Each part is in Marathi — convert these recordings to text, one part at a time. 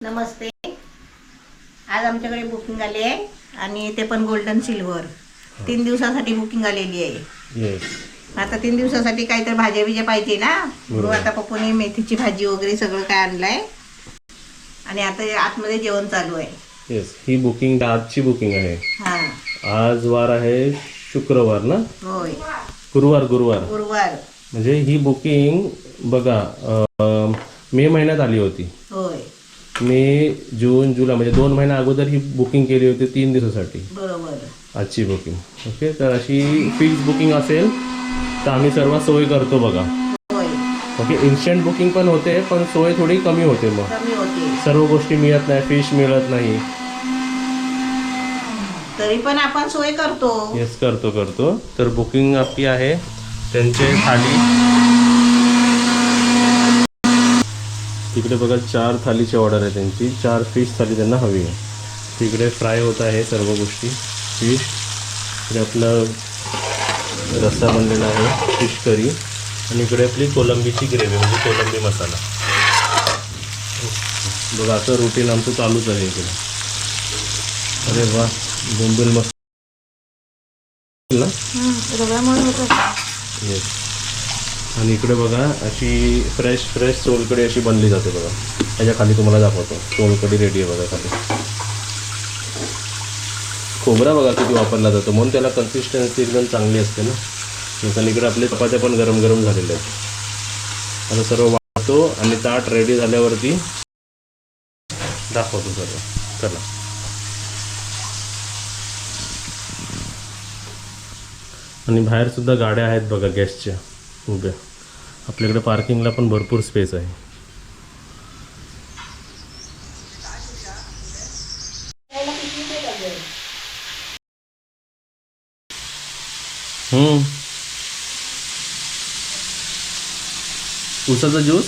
नमस्ते. आज आमच्याकडे बुकिंग आली आहे आणि ते पण गोल्डन सिल्वर 3 दिवसासाठी बुकिंग आलेली आहे. येस. आता 3 दिवसासाठी काहीतरी भाज्या बिज्या पाहिजे ना, म्हणून बरोबर. आता पप्पूने मेथीची भाजी वगैरे सगळं काय आणलंय आणि आता आतमध्ये जेवण चालू आहे. येस, ही बुकिंग आजची बुकिंग आहे. हा आज वार आहे शुक्रवार ना, होय, गुरुवार गुरुवार. म्हणजे ही बुकिंग बघा मे महिन्यात आली होती. होय, मे जून जुलै म्हणजे 2 महिन्या अगोदर ही बुकिंग केली होती 3 दिवसासाठी. बरोबर. आजची बुकिंग ओके. तर अशी फिक्स बुकिंग असेल तर आम्ही सर्व सोय करतो बघा. होय, ओके. इन्स्टंट बुकिंग पण होते पण सोय थोडी कमी होते. मग कमी होते सर्व गोष्टी मिळत नाही, फिश मिळत नाही. तरी पण आपण सोय करतो. येस, करतो. तर बुकिंग आपली आहे. त्यांचे थाली तिकडे बघा 4 थालीची ऑर्डर आहे त्यांची. 4 फिश थाली त्यांना हवी आहे. तिकडे फ्राय होत आहे सर्व गोष्टी फिश. इकडे आपलं रस्सा बनलेला आहे, फिश करी. आणि इकडे आपली कोलंबीची ग्रेव्ही म्हणजे कोलंबी मसाला. बघा असं रुटीन आमचं चालूच आहे इकडे. अरे वा, बोंबील मस्त ना. येस. आणि इकडे बघा अशी फ्रेश सोलकढी अशी बनली जाते बघा. त्याच्या खाली तुम्हाला दाखवतो. सोलकढी रेडी आहे बघा खाली. खोबरा बघा किती वापरला जातो, म्हणून त्याला कन्सिस्टन्सी एकदम चांगली असते ना. आणि इकडे आपले चपात्या पण गरम झालेल्या आहेत. आता सर्व वाढतो आणि ताट रेडी झाल्यावरती दाखवतो सर्व. चला. आणि बाहेर सुद्धा गाड्या आहेत बघा गॅसच्या उभ्या. आपल्याकडे पार्किंगला पण भरपूर स्पेस आहे. उसाचा ज्यूस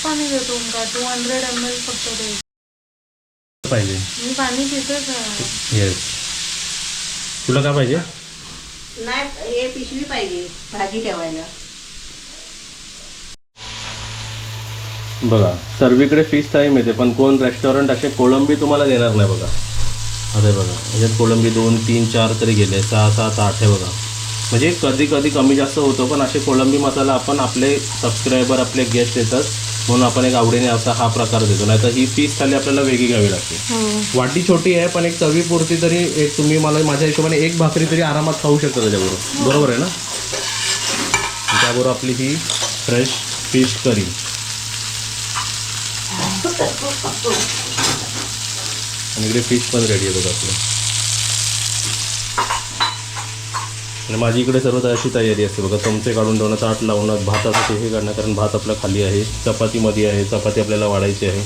पाणी देतो का 200 ml फक्त दे पाहिजे. मी पाणी पितोच. येस. तुला काय पाहिजे? नाही, हे पिशवी पाहिजे भाजी ठेवायला. बघा सर्वीकडे फिश थाळी मिळते पण कोण रेस्टॉरंट असे कोळंबी तुम्हाला देणार नाही बघा. अरे बघा याच्यात कोळंबी 2, 3, 4 तरी गेले. 6, 7, 8 आहे बघा. म्हणजे कधी कमी जास्त होतं पण असे कोळंबी मसाला आपण आपले सबस्क्रायबर आपले गेस्ट येतात म्हणून आपण एक आवडीने असा हा प्रकार देतो. नाही तर ही फिश थाली आपल्याला वेगळी घ्यावी लागते. वाटी छोटी आहे पण एक चवीपुरती तरी एक तुम्ही मला माझ्या हिशोबाने एक भाकरी तरी आरामात खाऊ शकता त्याच्याबरोबर. बरोबर आहे ना. त्याबरोबर आपली ही फ्रेश फिश करी. आणि इकडे फिश पण रेडी आहे बघा आपलं. आणि माझी इकडे सर्व अशी तयारी असते बघा. चमचे काढून ठेवणं, ताट लावणं, भातासाठी हे काढणं, कारण भात आपला खाली आहे. चपातीमध्ये आहे, चपाती आपल्याला वाढायची आहे.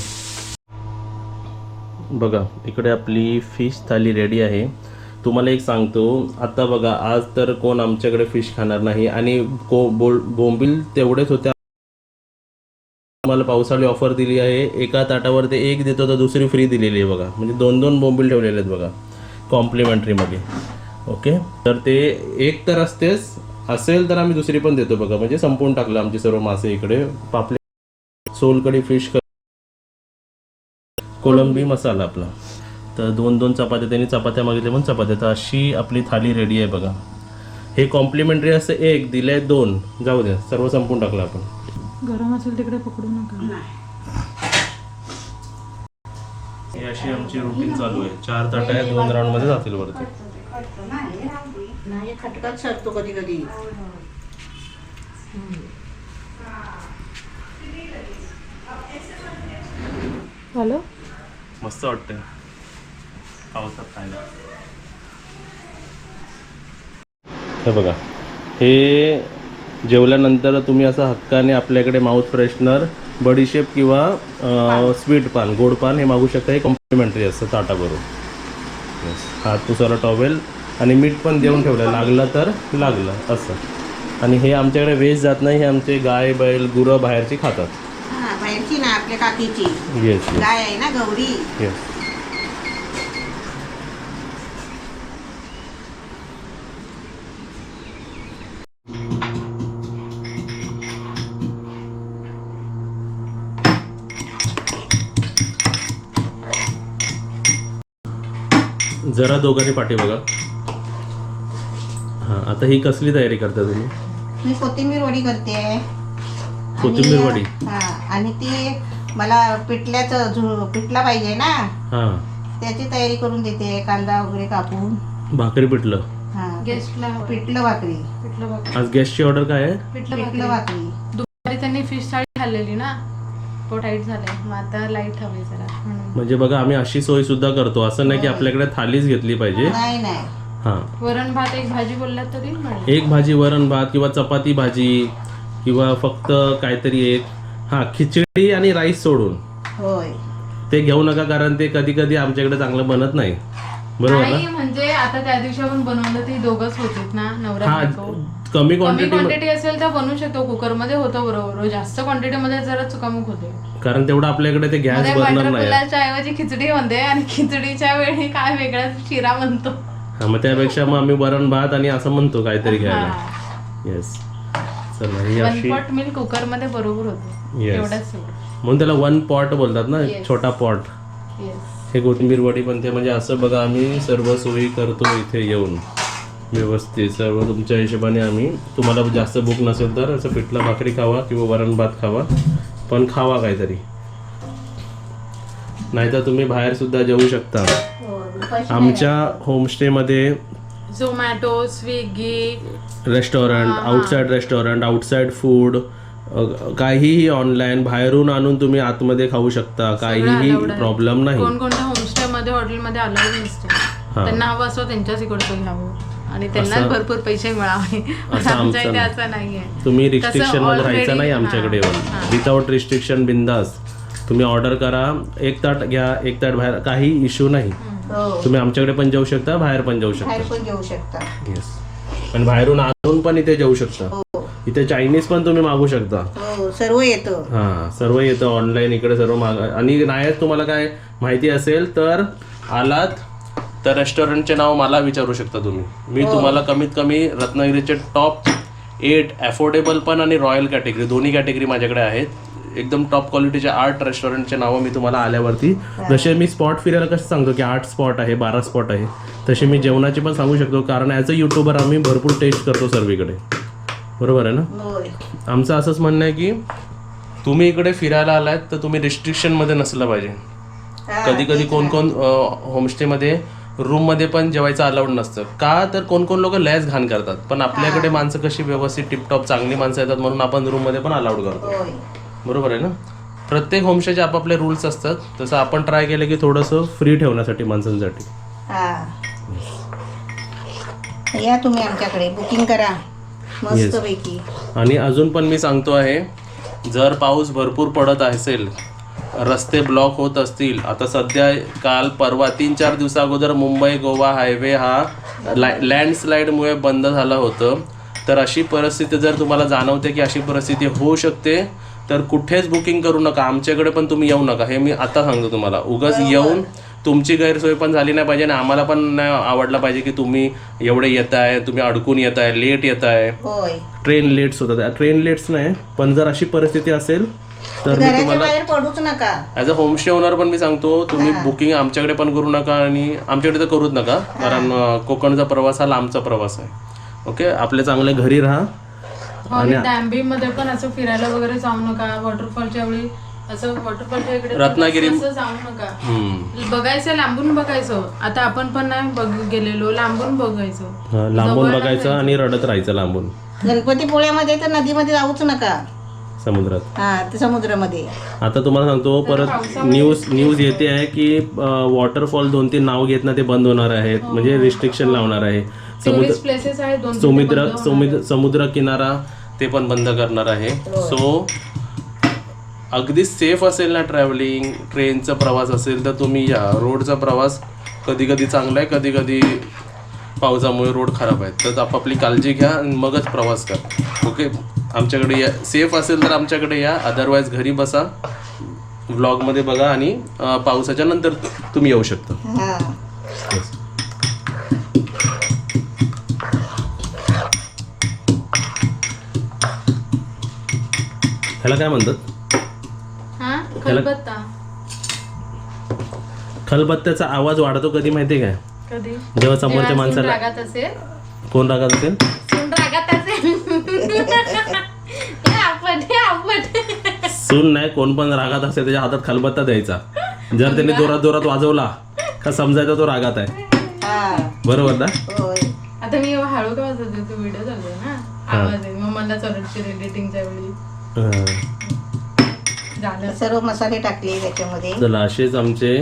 बघा इकडे आपली फिश थाली रेडी आहे. तुम्हाला एक सांगतो आता बघा, आज तर कोण आमच्याकडे फिश खाणार नाही आणि बोंबील तेवढेच होते. मला पावसाळी ऑफर दिली आहे. एका ताटावर ते एक देतो तर दुसरी फ्री दिलेली आहे बघा. म्हणजे 2 बोंबील ठेवलेले आहेत बघा कॉम्प्लिमेंटरीमध्ये. ओके. तर ते एक तर असेल तर आम्ही दुसरी पण देतो बघा. म्हणजे संपवून टाकलं आमचे सर्व मासे इकडे. पापले, सोलकढी, फिश, कोलंबी मसाला आपला. तर 2 चपात्या त्यांनी चपात्या मागितल्या पण चपात्या. तर अशी आपली थाली रेडी आहे बघा. हे कॉम्प्लिमेंटरी असं एक दिले 2 जाऊ द्या, सर्व संपवून टाकलं आपण. गरम असेल तिकडे पकडू नका. ही अशी आमची रुटीन चालू आहे. 4 ताट आहे, 2 राऊंडमध्ये जातील वरती. नाही, खटकाच सरतो कधी. हॅलो, मस्त वाटतंय पावसात खायला. हे बघा, हे जेवल्यानंतर तुम्ही असं हक्काने आपल्याकडे माउथ फ्रेशनर, बडीशेप किंवा स्वीट पान, गोड पान हे मागू शकता. हे कॉम्प्लिमेंटरी असतं ताटाबरोबर. हात पुसायला टॉवेल आणि मीठ पण देऊन ठेवलं, लागलं तर लागलं असं. आणि हे आमच्याकडे वेस्ट जात नाही. हे आमचे गाय, बैल, गुरं बाहेरची खातात. बाहेरची ना, आपल्या काकीची येस गाय आहे ना, गौरी. येस. जरा दोघांनी पाठी बघा. हां, आता ही कसली तयारी करता तुम्ही? मी कोथिंबीर वडी करते. कोथिंबीर वडी? हा, आणि ती मला पिठला पाहिजे ना, हां, त्याची तयारी करून देते. कांदा वगैरे कापून. भाकरी पिठलं. हा, गेस्टला पिठलं भाकरी. पिठलं भाकरी. आज गेस्टची ऑर्डर काय आहे? पिठलं पिठलं भाकरी. भाकरी. दुपारी त्यांनी फिश थाळी खाल्लेली ना, तो टाईट झालाय. मग आता लाईट हवी जरा म्हणून. म्हणजे बघा आम्ही अशी सोय सुद्धा करतो. असं नाही की आपल्याकडे थालीच घेतली पाहिजे. नाही नाही. हां, वरण भात एक भाजी बोललात तरी म्हणलं. एक भाजी वरण भात किंवा चपाती भाजी किंवा फक्त काहीतरी एक. हां, खिचडी आणि राईस सोडून होय. ते घेऊ नका, कारण ते कधी कधी आमच्याकडे चांगलं बनत नाही. बरोबर ना? नाही म्हणजे आता त्या दिवशी आपण बनवलं ते दोघंच होते ना, नवरा हा, बायको. कमी कमी क्वांटिटी, क्वांटिटी असेल तर बनवू शकतो. कुकर मध्ये होतं बरोबर. जास्त क्वांटिटी मध्ये जरा चुकामुक होते. कारण तेवढं आपल्याकडे ते गॅस मध्ये बर्नर बटर नाही. पुलावच्या ऐवजी खिचडी म्हणते आणि खिचडीच्या वेळी काय वेगळा शिरा म्हणतो. हा, मग त्यापेक्षा मग आम्ही वरण भात आणि असं म्हणतो काहीतरी घ्यायला. हा. येस, चला ही वन अशी. पॉट मिल्क कुकर मध्ये बरोबर होते. Yes. एवढंच म्हणून त्याला वन पॉट बोलतात ना, Yes. छोटा पॉट. येस. हे कोथिंबीर वडी पण ते म्हणजे असं बघा, आम्ही सर्व सोयी करतो इथे येऊन व्यवस्थित. सर्व तुमच्या हिशोबाने आम्ही. तुम्हाला जास्त भूक नसेल तर असं पिठलं भाकरी खावा किंवा वरण भात खावा, पण खावा काहीतरी. नाहीतर तुम्ही बाहेर सुद्धा जेवू शकता. आमच्या होमस्टेमध्ये Zomato, Swiggy, restaurant, outside restaurant, outside food, काहीही ऑनलाईन बाहेरून आणून तुम्ही आतमध्ये खाऊ शकता. काहीही प्रॉब्लेम नाही. कोणकोणत्या होमस्टे मध्ये हॉटेलमध्ये अलाउड नसते. त्यांना हवं असं त्यांच्याच इकडचं घ्यावं आणि त्यांना भरपूर पैसे मिळावे. आमच्या इथे असं नाहीये. तुम्ही रिस्ट्रिक्शन मध्ये राहायचं नाही आमच्याकडे. विदाउट रिस्ट्रिक्शन बिंदास तुम्ही ऑर्डर करा. एक ताट घ्या, एक ताट बाहेर, काही इश्यू नाही. तुम्ही आमच्याकडे पण जाऊ शकता, बाहेर पण जाऊ शकता. बाहेर पण जेवू शकता. येस, पण बाहेरून आणून पण इथे जाऊ शकता. इथे चायनीज पण तुम्ही मागू शकता. हो, सर्व येतं. हां, सर्व येतं ऑनलाईन इकडे सर्व आणि नाहीच तुम्हाला काय माहिती असेल तर आलात तर रेस्टॉरंटचे नाव मला विचारू शकता तुम्ही. मी तुम्हाला कमीत कमी रत्नागिरीचे टॉप 8 अफोर्डेबल पण आणि रॉयल कॅटेगरी दोन्ही कॅटेगरी माझ्याकडे आहेत. एकदम टॉप क्वालिटीचे 8 रेस्टॉरंटचे नावं मी तुम्हाला आल्यावरती. जसे मी स्पॉट फिरायला कसं सांगतो की 8 स्पॉट आहे, 12 स्पॉट आहे, तसे मी जेवणाची पण सांगू शकतो. कारण ॲज अ युट्यूबर आम्ही भरपूर टेस्ट करतो सर्वीकडे. बरोबर आहे ना? होय. आमचं असंच म्हणणं आहे की तुम्ही इकडे फिरायला आलात तर तुम्ही रिस्ट्रिक्शनमध्ये नसलं पाहिजे. कधी कधी कोण कोण होमस्टेमध्ये रूममध्ये पण जेवायचं अलाउड नसतं. का तर कोण कोण लोक लॅस घाण करतात. पण आपल्याकडे माणसं कशी व्यवस्थित टिपटॉप चांगली माणसं येतात म्हणून आपण रूममध्ये पण अलाउड करतो. होय. बरोबर आहे ना? प्रत्येक होमस्टेचे आपापले रूल्स असतात. तसं आपण ट्राय केलं की थोडंसं फ्री ठेवण्यासाठी माणसांसाठी. हा, या तुम्ही आमच्याकडे बुकिंग करा मस्तपैकी. आणि अजून पण मी सांगतो आहे, जर पाऊस भरपूर पडत असेल, रस्ते ब्लॉक होत असतील, आता सध्या काल परवा 3-4 दिवसा अगोदर मुंबई गोवा हायवे हा लँडस्लाईडमुळे बंद झालं होतं. तर अशी परिस्थिती जर तुम्हाला जाणवते की अशी परिस्थिती होऊ शकते तर कुठेच बुकिंग करू नका. आमच्याकडे पण तुम्ही येऊ नका. हे मी आता सांगतो तुम्हाला. उगाच येऊन तुमची गैरसोय पण झाली नाही पाहिजे आणि आम्हाला पण नाही आवडलं पाहिजे की तुम्ही एवढे येत आहे, तुम्ही अडकून येत आहे, लेट येत आहे. होय. ट्रेन लेट्स होतात. ट्रेन लेट्स नाही, पण जर अशी परिस्थिती असेल तर मी घराच्या तुम्हाला बाहेर पडूच नका. ॲज अ होमस्टे ओनर पण मी सांगतो, तुम्ही बुकिंग आमच्याकडे पण करू नका आणि आमच्याकडे तर करूच नका. कारण कोकणचा प्रवास हा लांबचा प्रवास आहे. ओके, आपले चांगले घरी राहा. आणि डॅम्बी मध्ये पण असं फिरायला वगैरे जाऊ नका. वॉटरफॉलच्या वेळी असं वॉटरफॉलच्या इकडे रत्नागिरी असं जाऊ नका. बघायचं, लांबून बघायचं. आता आपण पण नाही गेलेलो, लांबून बघायचं. लांबून बघायचं आणि रडत राहायचं लांबून. गणपतीपुळ्यामध्ये तर नदीमध्ये जाऊच नका. समुद्रात. हा, ते समुद्रामध्ये. आता तुम्हाला सांगतो परत न्यूज येते आहे की वॉटरफॉल 2-3 नाव घेत ना ते बंद होणार आहेत. म्हणजे रिस्ट्रिक्शन लावणार आहे. प्लेसेस आहेत समुद्र किनारा ते पण बंद करणार आहे. सो अगदी सेफ असेल ना ट्रॅव्हलिंग, ट्रेनचा प्रवास असेल तर तुम्ही या. रोडचा प्रवास कधी कधी चांगला आहे, कधी कधी पावसामुळे रोड खराब आहेत. तर आपापली काळजी घ्या आणि मगच प्रवास करा. ओके, आमच्याकडे या. सेफ असेल तर आमच्याकडे या, अदरवाईज घरी बसा, व्लॉगमध्ये बघा आणि पावसाच्या नंतर तुम्ही येऊ शकता. हा. ह्याला काय म्हणतात? खलबत्ता. खलबत्त्याचा आवाज वाढतो कधी माहिती आहे काय? कधी जेव्हा समोरच्या जेव्हा सून माणसाला रागात असेल, कोण रागात असेल सून रागात असेल हे आपण सून नाही कोण पण रागात असेल त्याच्या हातात खलबत्ता द्यायचा. जर त्याने जोरात जोरात वाजवला का समजायचा तो रागात आहे. हा बरोबर ना. होय. आता मी हळू का वाजवते, तो व्हिडिओ चालू आहे ना, आवाज आहे, मग मला चरडची एडिटिंगच्या वेळी झालं. सर्व मसाले टाकले त्याच्यामध्ये. चला असेच आमचे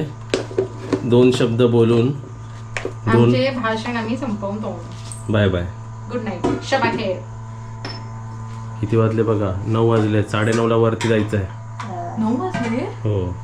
2 शब्द बोलून आमचे भाषण आम्ही संपवून तो. Bye bye. गुड नाईट, शबा खेळ. किती वाजले बघा, 9 वाजले. 9:30ला वरती जायचं आहे. 9 वाजले. हो